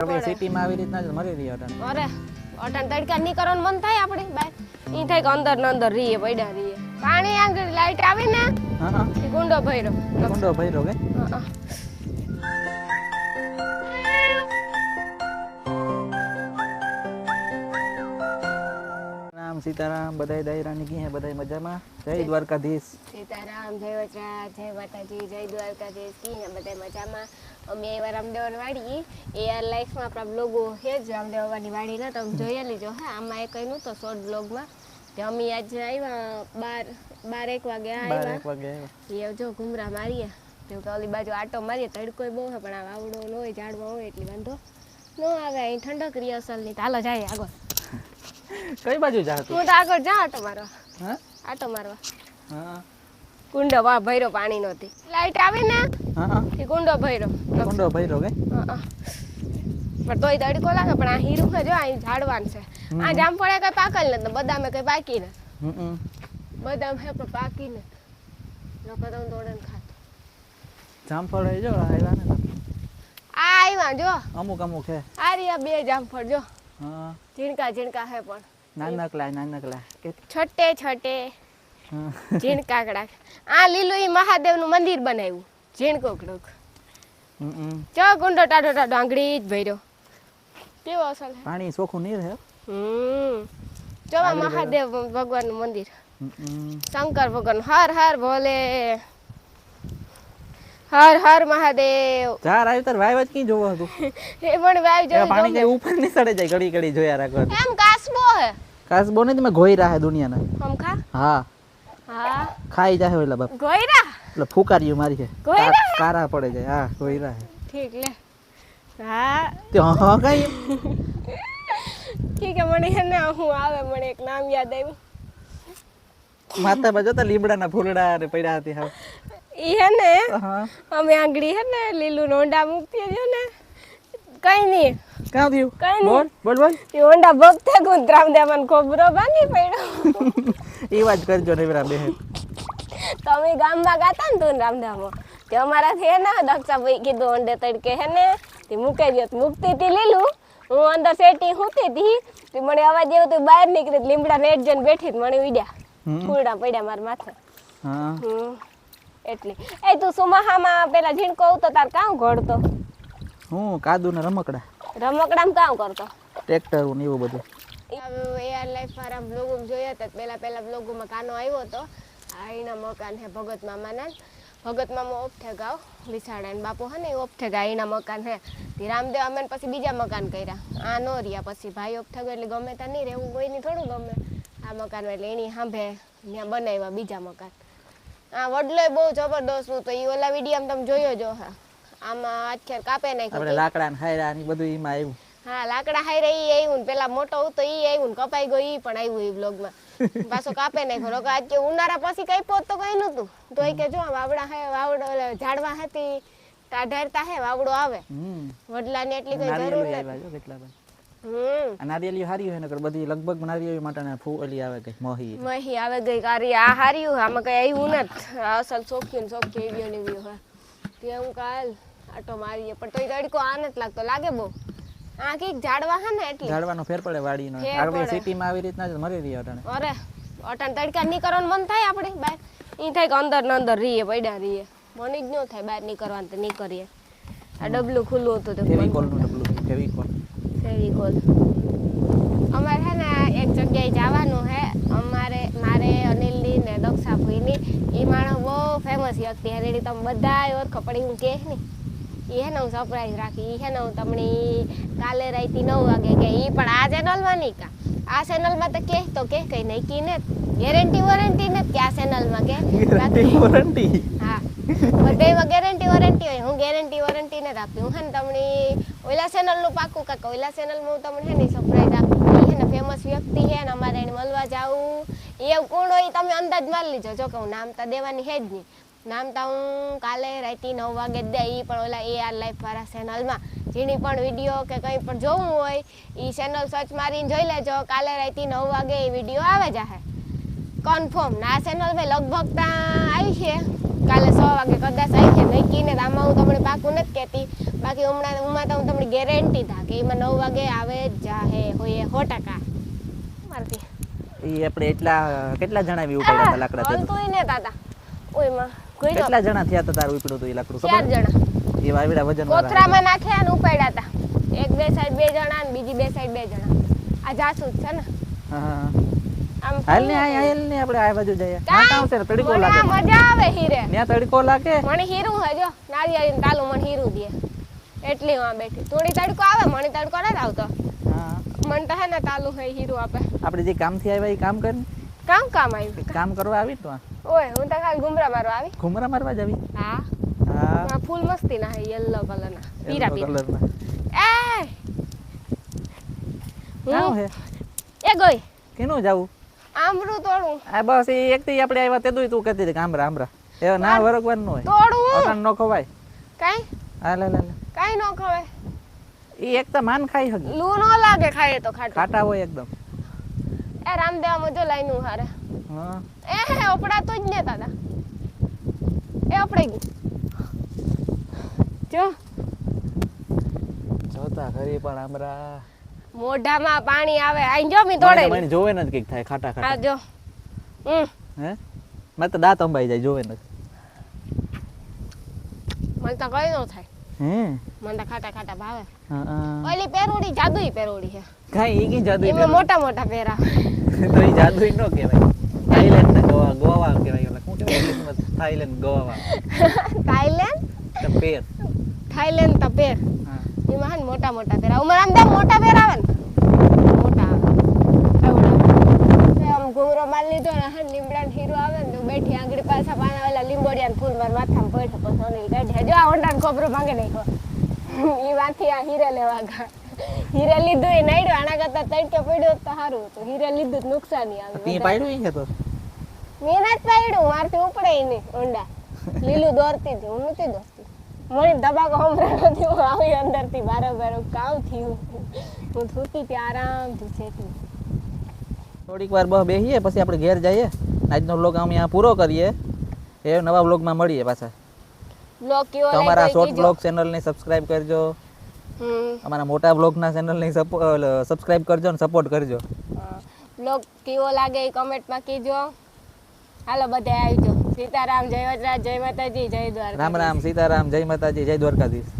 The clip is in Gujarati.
હવે સિટીમાં આવી રીતના જ મરી રહ્યો અટાણે. અરે અટાણ તડકા ની કરવાનું મન થાય આપણે બાય ઈ થાય કે અંદર ને અંદર રીએ પડ્યા રીએ પાણી આગળ લાઈટ આવે ને હા ઈ ગુંડો ભર્યો ગુંડો ભર્યો કે હા રામ સીતારામ બધાય દાયરાની કી હે બધાય મજામાં. જય દ્વારકાધીશ. સીતારામ જય વચરાજ જય માતાજી જય દ્વારકાધીશ કી હે બધાય મજામાં. અમે એવા રામદેવન વાડી એઆર લાઈફમાં આપણા બ્લોગો હે જ રામદેવવાની વાડી ને તમે જોઈ લેજો હા આમાં એક કઈનું તો શોર્ટ બ્લોગમાં કે અમે આજે આવ્યા 12-1 વાગે આવ્યા એ જો ઘુમરા મારીએ તો કે ઓલી બાજુ આટો મારીએ તડકોય બહુ હે પણ આ વાવડો ન હોય ઝાડમાં હોય એટલે વાંધો ન આવે અહીં ઠંડક રહી અસલની તો હાલો જાય આગળ. કઈ બાજુ જા તું? હું તો આગળ જા આટો મારવા. હા આટો મારવા. હા કુંડો વા ભર્યો પાણી નહોતી લાઈટ આવી ને હા એ કુંડો ભર્યો ગુંડો ભર્યો કે પણ તોય તડકો લાગે પણ આ હીરું છે જો આ ઝાડવાન છે આ જામફળે કઈ પાકલ નથી બદામે કઈ પાકી નથી બદામ હે પણ પાકી નથી લોકો તો તોડે ને ખાતો જામફળ હે જો આવ્યા ને આ આવ્યા જો અમુક છે આ રહ્યા બે જામફળ જો હા ઝીણકા હે પણ નાનકલા કે છોટે ઝીણકાકડા આ લીલું ઈ મહાદેવનું મંદિર બનાવ્યું ઝીણકોકડું ચો ગુંડો ટાઢો આંગળી જ ભર્યો કેવો અસલ હે પાણી ચોખ્ખું નહીં રહે. જોવા મહાદેવ ભગવાનનું મંદિર શંકર ભગવાન હર હર ભોલે હર હર મહાદેવ ચાર આવી તાર વાય કી જોવો હતું એ પણ વાય જો પાણી કે ઉપર ની સડે જાય ઘડી જોયા રાખો એમ કાસબો હે કાસબો ને તમે ગોઈરા હે દુનિયાના હમ ખા હા હા ખાઈ જાય ઓલા બાપ ગોઈરા એટલે ફૂકારીયું મારી છે ગોઈરા કારા પડે જાય હા ગોઈરા હે ઠીક લે હા તે હા કઈ ઠીક હે મને હે ને હું આવે મને એક નામ યાદ આવ્યું માતા બાજુ તો લીમડાના ફૂલડા ને પડ્યા હતી હા ઈ હે ને હા અમે આંગળી હે ને લીલું નોંડા મૂકતી રહ્યો ને કઈ નહીં કાં થયું કઈ નહીં બોલ એ ઓંડા ભક્તે ગુંતરામ દેવન ખોબરો ભાંગી પડ્યો એ વાત કરજો ને વેરા બેહે તમે ગામમાં ગાતા ને તું રામધામમાં તે અમારાથી હે ને દક્ષાભાઈ કીધું ઓંડે તડકે હે ને તે મૂકાઈ ગયો મૂકતી હતી લીલું હું અંદર સેટી હુતી હતી તે મને અવાજ એવો તો બહાર નીકળી લીમડા નેટ જઈને બેઠી મને ઉડ્યા ફૂલડા પડ્યા મારા માથે હા એટલી એ તું સુમાહામાં પેલા ઝીણકો આવતો તાર કામ ઘડતો હું કાદુ ને રમકડામાં કામ કરતો ટ્રેક્ટર ને એવું બધું એઆર લાઈફ વાળા બ્લોગો જોયા હતા પેલા બ્લોગોમાં કાનો આવ્યો હતો આ એના મકાન હે ભગત મામાના ભગત મામા ઓફથે ગાવ વિસાડા ને બાપુ હે ને ઓફથે ગા એના મકાન હે તે રામદેવ અમે પછી બીજા મકાન કર્યા આ નો રહ્યા પછી ભાઈ ઓફથે ગયો એટલે ગમે ત્યાં નહીં રહેવું કોઈની થોડું ગમે આ મકાન એટલે એની સાંભે ત્યાં બનાવ્યા બીજા મકાન આ વડલો બહુ જબરદસ્ત હતો એ ઓલા વિડીયો તમે જોયો જો હા આમાં આખેર કાપે નાખ્યું આપણે લાકડા ને હાયરા ને બધું એમાં આવ્યું હા લાકડા હાયરા ઈ આવ્યું પેલા મોટો હતો ઈ આવ્યું કપાઈ ગયો ઈ પણ આવ્યું એ બ્લોગમાં પાછો કાપે નાખ્યો રોકા આજ કે ઉનાળા પછી કઈ પોત તો કઈ નતું તો એ કે જો વાવડા હે વાવડો ઝાડવા હતી ટાઢારતા હે વાવડો આવે વડલા ને એટલી કઈ જરૂર નથી કેટલા નારિયેળી હારી હોય ને બધી લગભગ નારિયેળી માટે ફૂલી આવે ગઈ મહી આવે ગઈ કારી આ હાર્યું આમાં કઈ આવ્યું નથી અસલ સોખ્યું એવી ને એવી હોય તે હું કાલ આટો મારીએ પણ તોય તડકો આ નથી લાગતો લાગે બહુ આ કઈક ઝાડવા હે ને એટલે ઝાડવાનો ફેર પડે વાડીનો આપણે સિટીમાં આવી રીતના જ મરી રહ્યો અટાણે અરે અટાણ તડકા ની કરવાનું મન થાય આપણે બહાર ઈ થાય કે અંદર ને અંદર રીએ પડ્યા રીએ મને જ ન થાય બહાર નીકળવાનું તો નહીં કરીએ આ ડબલું ખુલ્લું હતું તો ફેવિકોલનું ડબલું ફેવિકોલ અમારે હે ને એક જગ્યાએ જવાનું હે મારે અનિલની ને દક્ષાભાઈની એ માણસ બહુ ફેમસ વ્યક્તિ હે રેડી તમે બધા ઓળખો પડી હું કે નહીં એ હે ને હું સરપ્રાઈઝ રાખી હે ને હું તમને કાલે રાઈતી 9 વાગે કે એ પણ આ ચેનલમાં નહીં કા આ ચેનલમાં તો કઈ નહીં કી ને ગેરંટી વોરંટી નથી કે આ ચેનલમાં કે વોરંટી હા બધામાં ગેરંટી વોરંટી હોય હું ગેરંટી વોરંટી ને આપી હું હે ને તમને ઓલા ચેનલનું પાકું કાકા ઓલા ચેનલમાં હું તમને હે ને સરપ્રાઈઝ આપી હે ને ફેમસ વ્યક્તિ હે ને અમારે એને મળવા જાવું એવું કોણ હોય તમે અંદાજ મારી લીજો જો કે હું નામ તો દેવાની હે જ નહીં નામ તો હું કાલે રાતે 9 વાગે દે ઈ પણ ઓલા એઆર લાઈફ વાળા ચેનલમાં જેની પણ વિડીયો કે કંઈ પણ જોવું હોય ઈ ચેનલ સર્ચ મારીને જોઈ લેજો કાલે રાતે 9 વાગે એ વિડીયો આવે જાહે કન્ફર્મ ના ચેનલ ભાઈ લગભગ ત્યાં આવી છે કાલે 6 વાગે કદાચ આવી છે નક્કી ને આમાં હું તમને પાકું નથી કહેતી બાકી હમણાં તો હું તમને ગેરંટી થા કે એમાં 9 વાગે આવે જ જાહે હોય 100% મારથી ઈ આપણે કેટલા જણા બી ઉપાડ્યા હતા લાકડા તે હાલતું ને તાતા ઓયમાં કોઈ કેટલા જણા થયા હતા તારું ઉપડ્યું હતું એ લાકડું 4 જણા એ વાવડા વજન વાળા કોથરામાં નાખ્યા અને ઉપાડ્યા હતા એક બે સાઈડ 2 જણા અને બીજી બે સાઈડ 2 જણા આ જાસૂદ છે ને હા આમ હાલ ને આપણે આ બાજુ જઈએ હા કામ છે તડકો મને લાગે આ મજા આવે હીરે ત્યાં તડકો લાગે મને હીરું હે જો નાળિયેરી તાલું મને હીરું દે એટલી વાં બેઠી થોડી તડકો આવે મને તડકો નથી આવતો હા મને તો હે ને તાલું હે હીરું આપે આપણે જે કામથી આવ્યા એ કામ કર ને કામ આવ્યું કામ કરવા આવી તો ઓય હું તો ખાલી ઘુમરા મારવા આવી ઘુમરા મારવા જ આવી હા હા આ ફૂલ મસ્તી ના હે યલો કલરના પીરા પીરા કલરના હું હે એ ગઈ કેનું જાવું આમરું તોડું આ બસ એ એકથી આપણે આવ્યા તે તું કહેતી હતી કે આમરા એ ના વરગવાનું હોય તોડું અકાન નો ખવાય કાઈ હા લે કાઈ નો ખવાય એ એક તો માન ખાઈ હકી લૂ નો લાગે ખાય તો ખાટું કાટા હોય એકદમ એ રામદેવામાં જો લાઈનું હારે હા એ ઓપડા તો જ ને દાદા એ ઓપડાઈ ગયું જો જોતા ખરી પણ આમરા મોઢામાં પાણી આવે આઈ જો મી તોડે મને જોવે ને કઈક થાય ખાટા આ ખાટા જો હે મને તો દાંત અંબાઈ જાય જોવે ને મને તો કઈ નો થાય હે મને તો ખાટા ખાટા ભાવે હા ઓલી પેરોડી જાદુઈ પેરોડી છે કાઈ ઈ કી જાદુ એમાં મોટા મોટા પેરા તો ઈ જાદુ નો કહેવાય થાઈલેન્ડ ને ગોવા કહેવાય ઓલા શું કહેવાય ઇંગ્લિશમાં થાઈલેન્ડ ગોવા થાઈલેન્ડ તપેર થાઈલેન્ડ તપેર હા એમાં હે ને મોટા મોટા પેરા ઉમર આમ દે મોટા પેરા આવે ને મોટા આવે એવડા આમ ઘૂમરો માર લીધો ને હે લીમડા ને હીરો આવે ને તો બેઠી આંગળી પાછા પાના વાલા લીંબોડિયા ફૂલ માર માથામાં પડે પછી ઓની કાઢે જો આ ઓંડા ને ખોબરો ભાંગે નાખ્યો ઈ વાથી આ હીરે લેવા ગયા હીરે લીધું એ નાડ્યો આના કરતા તડકે પડ્યો તો સારું હતું હીરે લીધું તો નુકસાની આવે તી પાડ્યું ઈ છે તો મેં નથી પાડ્યું મારથી ઉપડે નહીં ઊંડા લીલું દોરતી હતી હું નથી દોરતી મને દબાકો હમણાં નથી હું આવી અંદરથી બારોબાર કામ થયું હું સૂતી હતી આરામથી છેતી થોડીક વાર બસ બેહીએ પછી આપણે ઘેર જઈએ આજનો વ્લોગ અમે અહીંયા પૂરો કરીએ એ નવા વ્લોગમાં મળીએ પાછા બ્લોગ કેવો તો અમારા લાગ્યો શોર્ટ બ્લોગ ચેનલને સબસ્ક્રાઇબ કરજો અમારા મોટા બ્લોગના ચેનલને સબસ્ક્રાઇબ કરજો અને સપોર્ટ કરજો બ્લોગ કેવો લાગે એ કમેન્ટમાં કહેજો હાલો બધે આવજો સીતારામ જય વજરાજ જય માતાજી જય દ્વારકા રામ રામ સીતારામ જય માતાજી જય દ્વારકાધીશ